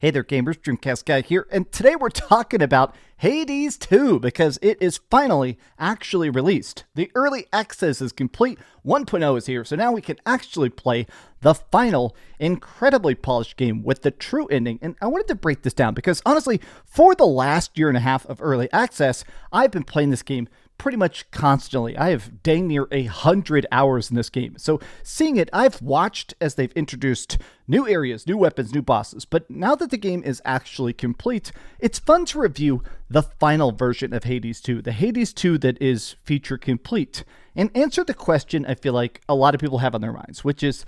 Hey there gamers, DreamcastGuy here, and today we're talking about Hades 2 because it is finally actually released. The early access is complete, 1.0 is here, so now we can actually play the final, incredibly polished game with the true ending. And I wanted to break this down because honestly, for the last year and a half of early access, I've been playing this game pretty much constantly. I have dang near 100 hours in this game. So seeing it, I've watched as they've introduced new areas, new weapons, new bosses. But now that the game is actually complete, it's fun to review the final version of Hades 2, the Hades 2 that is feature complete, and answer the question I feel like a lot of people have on their minds, which is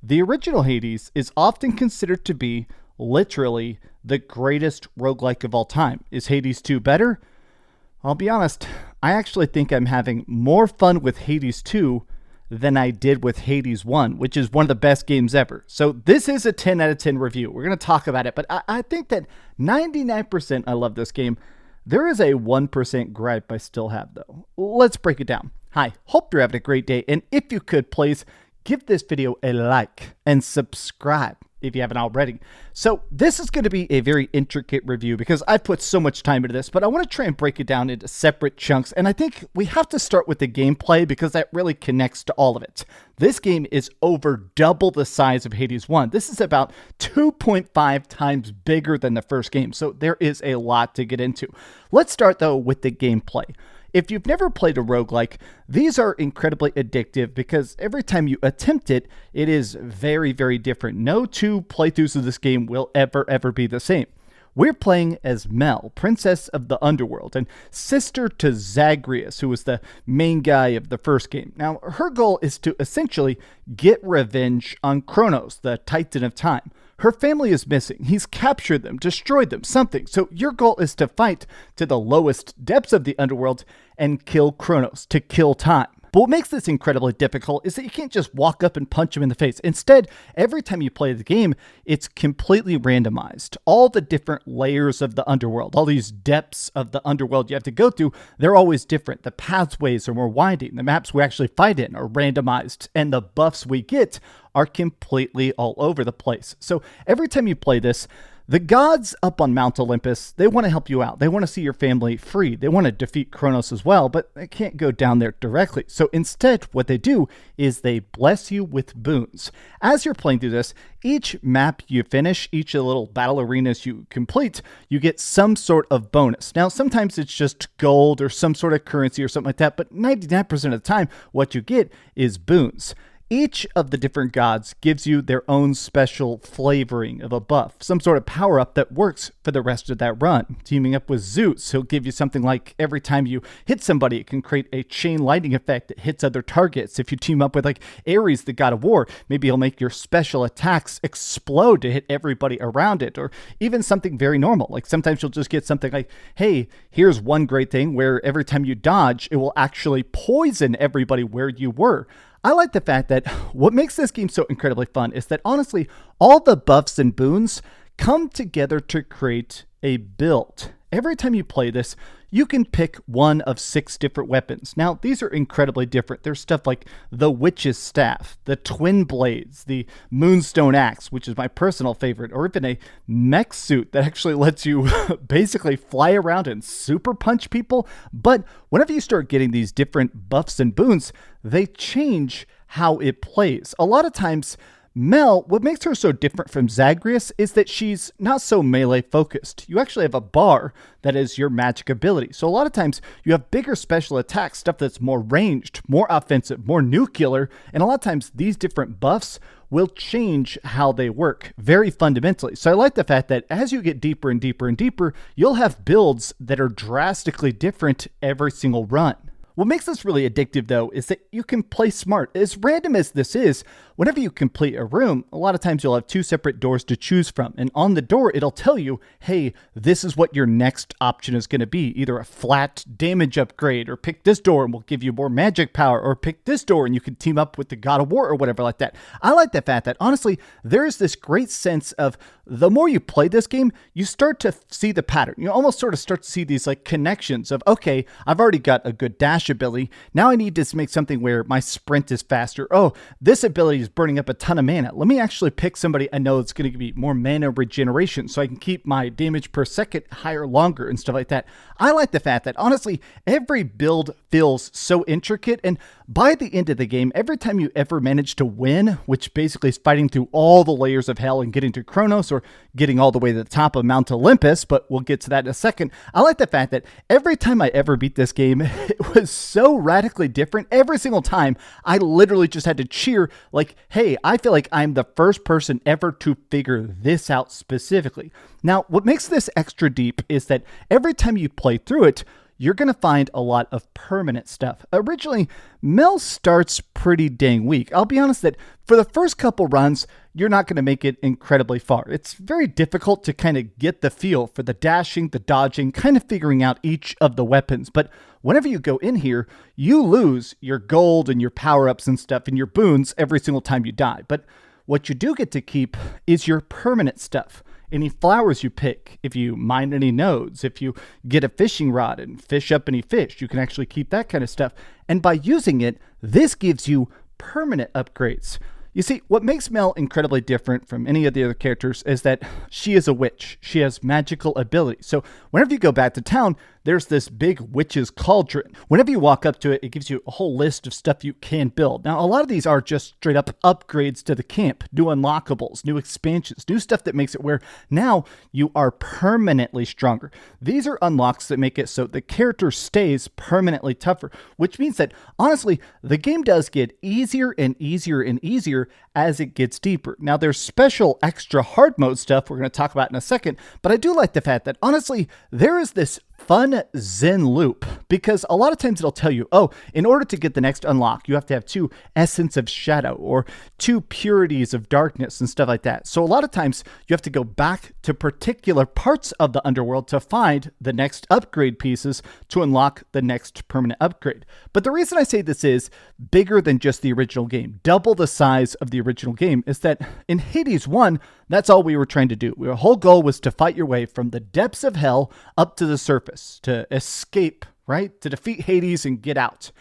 the original Hades is often considered to be literally the greatest roguelike of all time. Is Hades 2 better? I'll be honest, I actually think I'm having more fun with Hades 2 than I did with Hades 1, which is one of the best games ever. So this is a 10 out of 10 review. We're going to talk about it, but I think that 99% I love this game. There is a 1% gripe I still have, though. Let's break it down. Hi, hope you're having a great day, and if you could, please give this video a like and subscribe if you haven't already. So this is going to be a very intricate review because I've put so much time into this, but I want to try and break it down into separate chunks. And I think we have to start with the gameplay because that really connects to all of it. This game is over double the size of Hades 1. This is about 2.5 times bigger than the first game. So there is a lot to get into. Let's start though with the gameplay. If you've never played a roguelike, these are incredibly addictive because every time you attempt it, it is very, very different. No two playthroughs of this game will ever be the same. We're playing as Mel, Princess of the Underworld, and sister to Zagreus, who was the main guy of the first game. Now, her goal is to essentially get revenge on Chronos, the Titan of Time. Her family is missing. He's captured them, destroyed them, something. So your goal is to fight to the lowest depths of the underworld and kill Chronos, to kill time. But what makes this incredibly difficult is that you can't just walk up and punch him in the face. Instead, every time you play the game, it's completely randomized. All the different layers of the underworld, all these depths of the underworld you have to go through, they're always different. The pathways are more winding. The maps we actually fight in are randomized, and the buffs we get are completely all over the place. So every time you play this, the gods up on Mount Olympus, they want to help you out. They want to see your family free. They want to defeat Chronos as well, but they can't go down there directly. So instead, what they do is they bless you with boons. As you're playing through this, each map you finish, each of the little battle arenas you complete, you get some sort of bonus. Now, sometimes it's just gold or some sort of currency or something like that, but 99% of the time, what you get is boons. Each of the different gods gives you their own special flavoring of a buff, some sort of power-up that works for the rest of that run. Teaming up with Zeus, he'll give you something like every time you hit somebody, it can create a chain lightning effect that hits other targets. If you team up with like Ares, the god of war, maybe he'll make your special attacks explode to hit everybody around it, or even something very normal. Like sometimes you'll just get something like, hey, here's one great thing where every time you dodge, it will actually poison everybody where you were. I like the fact that what makes this game so incredibly fun is that honestly, all the buffs and boons come together to create a build. Every time you play this, you can pick one of 6 different weapons. Now, these are incredibly different. There's stuff like the Witch's Staff, the Twin Blades, the Moonstone Axe, which is my personal favorite, or even a mech suit that actually lets you basically fly around and super punch people. But whenever you start getting these different buffs and boons, they change how it plays. A lot of times, Mel, what makes her so different from Zagreus is that she's not so melee focused. You actually have a bar that is your magic ability. So a lot of times you have bigger special attacks, stuff that's more ranged, more offensive, more nuclear. And a lot of times these different buffs will change how they work very fundamentally. So I like the fact that as you get deeper and deeper and deeper, you'll have builds that are drastically different every single run. What makes this really addictive, though, is that you can play smart. As random as this is, whenever you complete a room, a lot of times you'll have 2 separate doors to choose from. And on the door, it'll tell you, hey, this is what your next option is going to be. Either a flat damage upgrade, or pick this door and we'll give you more magic power, or pick this door and you can team up with the God of War or whatever like that. I like the fact that, honestly, there's this great sense of the more you play this game, you start to see the pattern. You almost sort of start to see these like connections of, okay, I've already got a good dash dash ability. Now I need to make something where my sprint is faster. Oh, this ability is burning up a ton of mana. Let me actually pick somebody I know it's going to give me more mana regeneration so I can keep my damage per second higher longer and stuff like that. I like the fact that, honestly, every build feels so intricate, and by the end of the game, every time you ever manage to win, which basically is fighting through all the layers of hell and getting to Chronos or getting all the way to the top of Mount Olympus, but we'll get to that in a second. I like the fact that every time I ever beat this game, it was so radically different. Every single time, I literally just had to cheer like, hey, I feel like I'm the first person ever to figure this out specifically. Now, what makes this extra deep is that every time you play through it, you're going to find a lot of permanent stuff. Originally, Mel starts pretty dang weak. I'll be honest that for the first couple runs, you're not going to make it incredibly far. It's very difficult to kind of get the feel for the dashing, the dodging, kind of figuring out each of the weapons. But whenever you go in here, you lose your gold and your power-ups and stuff and your boons every single time you die. But what you do get to keep is your permanent stuff. Any flowers you pick, if you mine any nodes, if you get a fishing rod and fish up any fish, you can actually keep that kind of stuff. And by using it, this gives you permanent upgrades. You see, what makes Mel incredibly different from any of the other characters is that she is a witch. She has magical abilities. So whenever you go back to town, there's this big witch's cauldron. Whenever you walk up to it, it gives you a whole list of stuff you can build. Now, a lot of these are just straight up upgrades to the camp, new unlockables, new expansions, new stuff that makes it where now you are permanently stronger. These are unlocks that make it so the character stays permanently tougher, which means that, honestly, the game does get easier and easier and easier as it gets deeper. Now, there's special extra hard mode stuff we're going to talk about in a second, but I do like the fact that, honestly, there is this fun Zen loop, because a lot of times it'll tell you, oh, in order to get the next unlock, you have to have 2 Essence of Shadow or 2 Purities of Darkness and stuff like that. So a lot of times you have to go back to particular parts of the Underworld to find the next upgrade pieces to unlock the next permanent upgrade. But the reason I say this is bigger than just the original game, double the size of the original game, is that in Hades 1, that's all we were trying to do. Our whole goal was to fight your way from the depths of hell up to the surface, to escape, right? To defeat Hades and get out.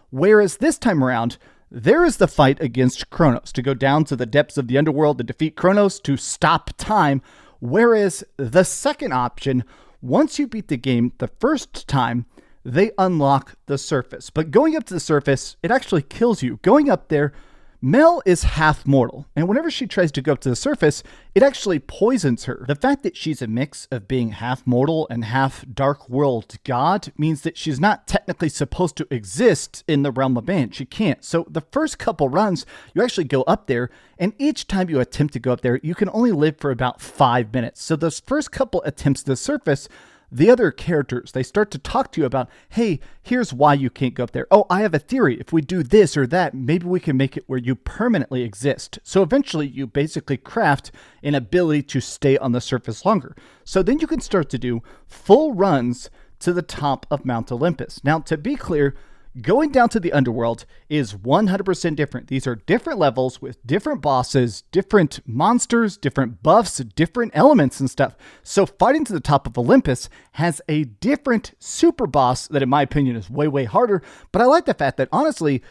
Whereas this time around, there is the fight against Chronos, to go down to the depths of the underworld to defeat Chronos, to stop time. Whereas the second option, once you beat the game the first time, they unlock the surface. But going up to the surface, it actually kills you. Going up there, Mel is half mortal, and whenever she tries to go up to the surface, it actually poisons her. The fact that she's a mix of being half mortal and half dark world god means that she's not technically supposed to exist in the realm of man. She can't. So the first couple runs, you actually go up there, and each time you attempt to go up there, you can only live for about 5 minutes. So those first couple attempts to the surface, the other characters, they start to talk to you about, hey, here's why you can't go up there. Oh, I have a theory. If we do this or that, maybe we can make it where you permanently exist. So eventually you basically craft an ability to stay on the surface longer. So then you can start to do full runs to the top of Mount Olympus. Now, to be clear, going down to the Underworld is 100% different. These are different levels with different bosses, different monsters, different buffs, different elements and stuff. So fighting to the top of Olympus has a different super boss that, in my opinion, is way, way harder. But I like the fact that, honestly,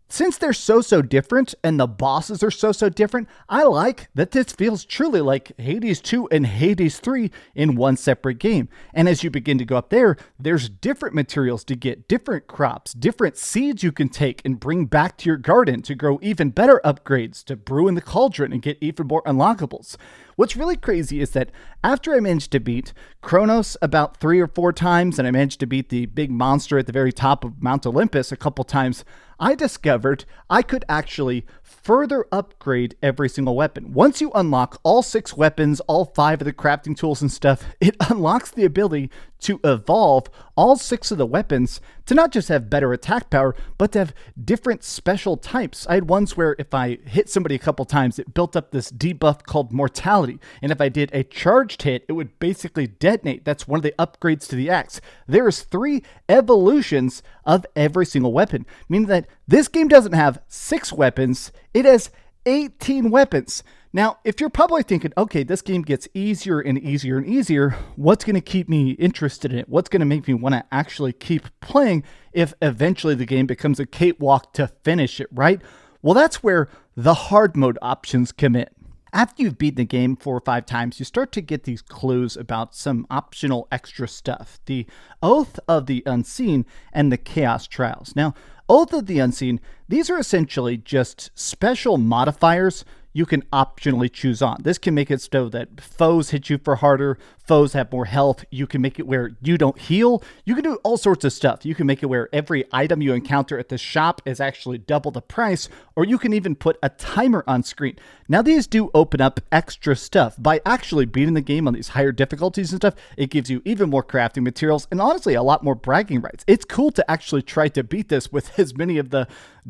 since they're so different and the bosses are so different, I like that this feels truly like Hades 2 and Hades 3 in one separate game. And as you begin to go up there, there's different materials to get, different crops, different seeds you can take and bring back to your garden to grow even better upgrades, to brew in the cauldron and get even more unlockables. What's really crazy is that after I managed to beat Chronos about 3 or 4 times, and I managed to beat the big monster at the very top of Mount Olympus a couple times, I discovered I could actually further upgrade every single weapon. Once you unlock all 6 weapons, all 5 of the crafting tools and stuff, it unlocks the ability to evolve all 6 of the weapons to not just have better attack power, but to have different special types. I had ones where if I hit somebody a couple times, it built up this debuff called mortality. And if I did a charged hit, it would basically detonate. That's one of the upgrades to the axe. There's 3 evolutions of every single weapon, meaning that this game doesn't have 6 weapons, it has 18 weapons. Now, if you're probably thinking, okay, this game gets easier and easier and easier, what's going to keep me interested in it? What's going to make me want to actually keep playing if eventually the game becomes a cakewalk to finish it, right? Well, that's where the hard mode options come in. After you've beaten the game 4 or 5 times, you start to get these clues about some optional extra stuff. The Oath of the Unseen and the Chaos Trials. Now, Oath of the Unseen, these are essentially just special modifiers you can optionally choose on. This can make it so that foes hit you for harder, foes have more health. You can make it where you don't heal. You can do all sorts of stuff. You can make it where every item you encounter at the shop is actually double the price, or you can even put a timer on screen. Now, these do open up extra stuff. By actually beating the game on these higher difficulties and stuff, it gives you even more crafting materials and honestly a lot more bragging rights. It's cool to actually try to beat this with as many of the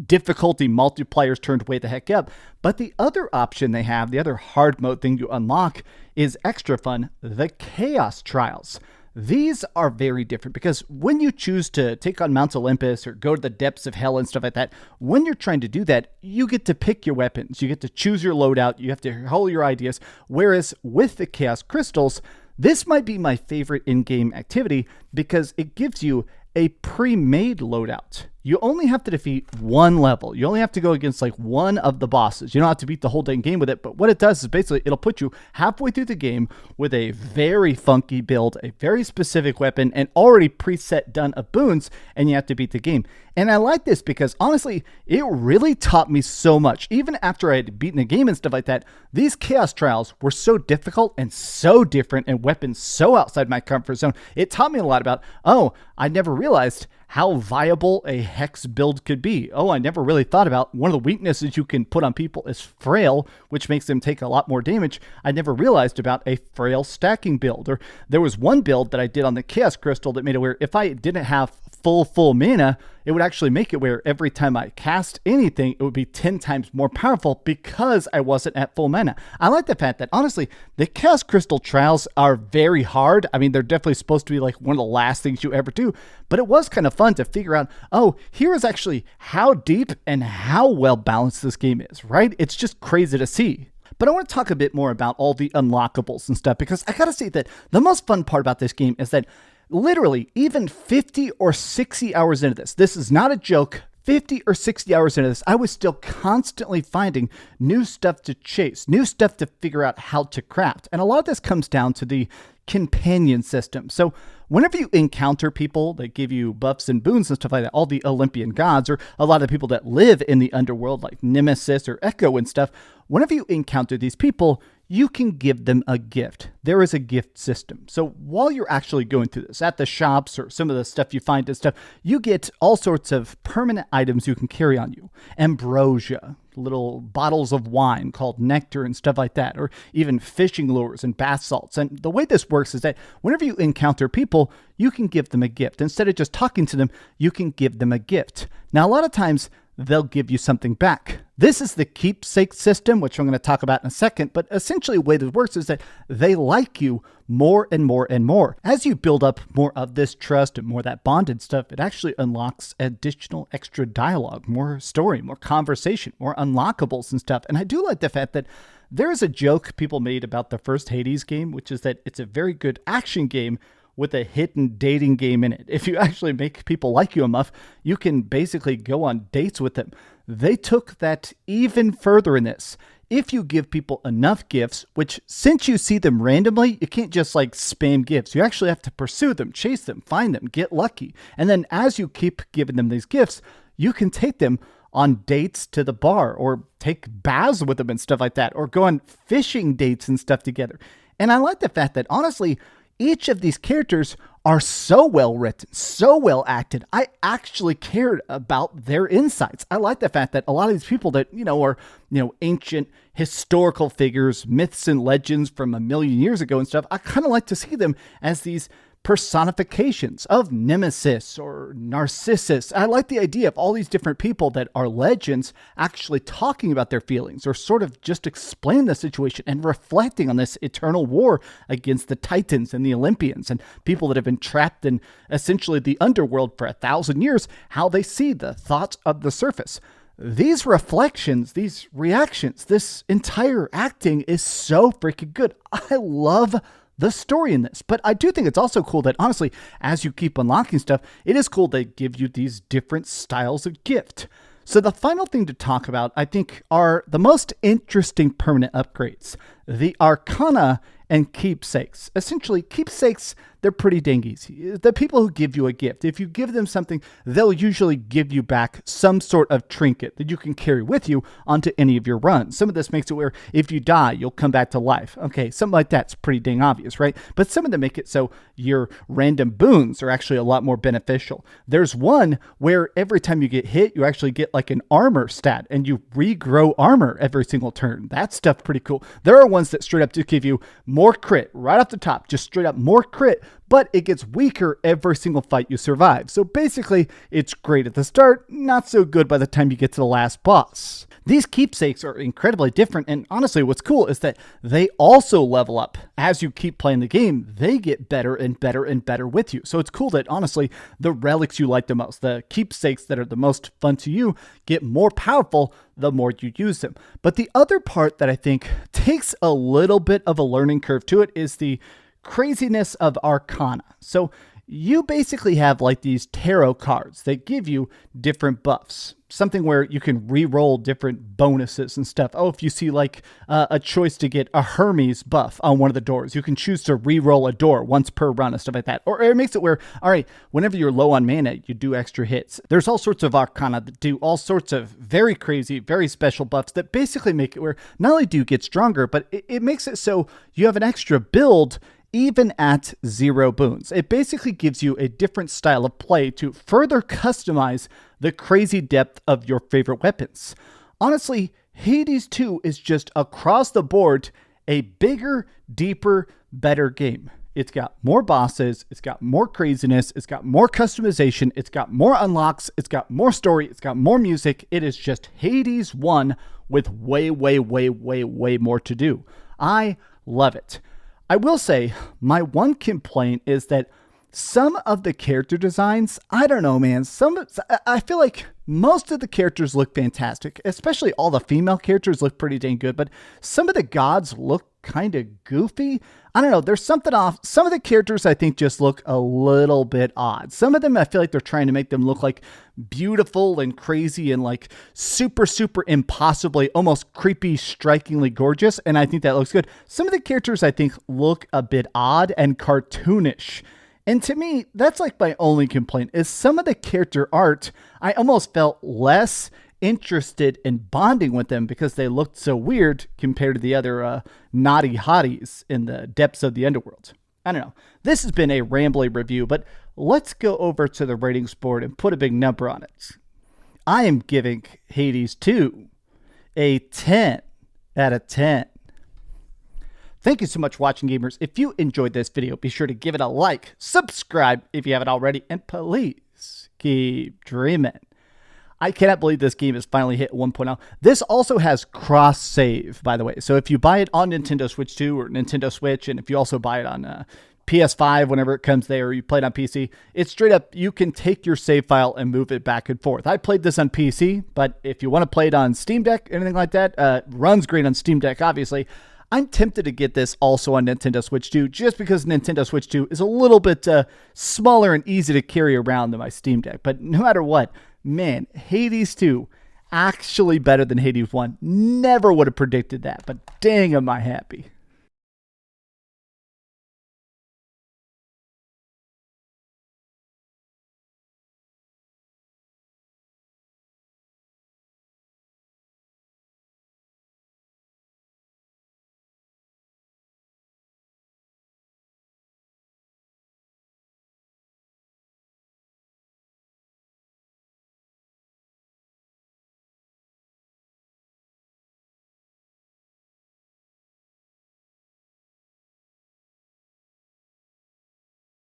difficulty multipliers turned way the heck up. But the other option they have, the other hard mode thing you unlock, is extra fun, the Chaos Trials. These are very different because when you choose to take on Mount Olympus or go to the depths of hell and stuff like that, when you're trying to do that, you get to pick your weapons. You get to choose your loadout. You have to hold your ideas. Whereas with the Chaos Crystals, this might be my favorite in-game activity because it gives you a pre-made loadout. You only have to defeat one level. You only have to go against like one of the bosses. You don't have to beat the whole dang game with it, but what it does is basically it'll put you halfway through the game with a very funky build, a very specific weapon, and already preset done of boons, and you have to beat the game. And I like this because honestly, it really taught me so much. Even after I had beaten the game and stuff like that, these Chaos Trials were so difficult and so different and weapons so outside my comfort zone. It taught me a lot about, oh, I never realized how viable a hex build could be. Oh, I never really thought about one of the weaknesses you can put on people is frail, which makes them take a lot more damage. I never realized about a frail stacking build. Or there was one build that I did on the Chaos Crystal that made it where if I didn't have full mana, it would actually make it where every time I cast anything, it would be 10 times more powerful because I wasn't at full mana. I like the fact that, honestly, the Chaos Crystal Trials are very hard. I mean, they're definitely supposed to be like one of the last things you ever do, but it was kind of fun to figure out, oh, here is actually how deep and how well balanced this game is, right? It's just crazy to see. But I want to talk a bit more about all the unlockables and stuff because I gotta say that the most fun part about this game is that literally, even 50 or 60 hours into this is not a joke, 50 or 60 hours into this, I was still constantly finding new stuff to chase, new stuff to figure out how to craft. And a lot of this comes down to the companion system. So whenever you encounter people that give you buffs and boons and stuff like that, all the Olympian gods, or a lot of people that live in the underworld like Nemesis or Echo and stuff, whenever you encounter these people, you can give them a gift. There is a gift system. So while you're actually going through this at the shops or some of the stuff you find and stuff, you get all sorts of permanent items you can carry on you. Ambrosia, little bottles of wine called nectar and stuff like that, or even fishing lures and bath salts. And the way this works is that whenever you encounter people, you can give them a gift. Instead of just talking to them, you can give them a gift. Now, a lot of times, they'll give you something back. This is the Keepsakes system, which I'm going to talk about in a second, but essentially the way this works is that they like you more and more and more. As you build up more of this trust and more of that bonded stuff, it actually unlocks additional extra dialogue, more story, more conversation, more unlockables and stuff. And I do like the fact that there is a joke people made about the first Hades game, which is that it's a very good action game with a hidden dating game in it. If you actually make people like you enough, you can basically go on dates with them. They took that even further in this. If you give people enough gifts, which since you see them randomly, you can't just like spam gifts. You actually have to pursue them, chase them, find them, get lucky. And then as you keep giving them these gifts, you can take them on dates to the bar or take baths with them and stuff like that, or go on fishing dates and stuff together. And I like the fact that honestly, each of these characters are so well written, so well acted. I actually cared about their insights. I like the fact that a lot of these people that, are, ancient historical figures, myths and legends from a million years ago and stuff, I kind of like to see them as these personifications of Nemesis or Narcissus. I like the idea of all these different people that are legends actually talking about their feelings or sort of just explaining the situation and reflecting on this eternal war against the Titans and the Olympians and people that have been trapped in essentially the underworld for 1,000 years, how they see the thoughts of the surface. these reflections, these reactions, this entire acting is so freaking good. I love the story in this, but I do think it's also cool that honestly, as you keep unlocking stuff, it is cool they give you these different styles of gift. So the final thing to talk about, I think, are the most interesting permanent upgrades, the arcana and keepsakes. Essentially, keepsakes, they're pretty dang easy. The people who give you a gift, if you give them something, they'll usually give you back some sort of trinket that you can carry with you onto any of your runs. Some of this makes it where if you die, you'll come back to life. Okay, something like that's pretty dang obvious, right? But some of them make it so your random boons are actually a lot more beneficial. There's one where every time you get hit, you actually get like an armor stat and you regrow armor every single turn. That stuff pretty cool. There are ones that straight up just give you more crit right off the top, just straight up more crit, but it gets weaker every single fight you survive. So basically, it's great at the start, not so good by the time you get to the last boss. These keepsakes are incredibly different, and honestly, what's cool is that they also level up. As you keep playing the game, they get better and better and better with you. So it's cool that, honestly, the relics you like the most, the keepsakes that are the most fun to you, get more powerful the more you use them. But the other part that I think takes a little bit of a learning curve to it is the craziness of arcana. So you basically have like these tarot cards that give you different buffs. Something where you can re-roll different bonuses and stuff. Oh, if you see like a choice to get a Hermes buff on one of the doors, you can choose to re-roll a door once per run and stuff like that. Or it makes it where, all right, whenever you're low on mana, you do extra hits. There's all sorts of arcana that do all sorts of very crazy, very special buffs that basically make it where not only do you get stronger, but it makes it so you have an extra build even at 0 boons. It basically gives you a different style of play to further customize the crazy depth of your favorite weapons. Honestly, Hades 2 is just across the board a bigger, deeper, better game. It's got more bosses, it's got more craziness, it's got more customization, it's got more unlocks, it's got more story, it's got more music. It is just Hades 1 with way, way, way, way, way more to do. I love it. I will say my one complaint is that some of the character designs, I don't know, man. I feel like most of the characters look fantastic, especially all the female characters look pretty dang good, but some of the gods look kind of goofy. I don't know, there's something off. Some of the characters I think just look a little bit odd. Some of them I feel like they're trying to make them look like beautiful and crazy and like super, super impossibly, almost creepy, strikingly gorgeous, and I think that looks good. Some of the characters I think look a bit odd and cartoonish. And to me, that's like my only complaint is some of the character art, I almost felt less interested in bonding with them because they looked so weird compared to the other naughty hotties in the depths of the underworld. I don't know. This has been a rambly review, but let's go over to the ratings board and put a big number on it. I am giving Hades 2 a 10 out of 10. Thank you so much for watching, gamers. If you enjoyed this video, be sure to give it a like, subscribe if you haven't already, and please keep dreaming. I cannot believe this game has finally hit 1.0. This also has cross-save, by the way. So if you buy it on Nintendo Switch 2 or Nintendo Switch, and if you also buy it on PS5 whenever it comes there, or you play it on PC, it's straight up, you can take your save file and move it back and forth. I played this on PC, but if you want to play it on Steam Deck, anything like that, runs great on Steam Deck, obviously. I'm tempted to get this also on Nintendo Switch 2 just because Nintendo Switch 2 is a little bit smaller and easy to carry around than my Steam Deck. But no matter what, man, Hades 2 actually better than Hades 1. Never would have predicted that, but dang am I happy.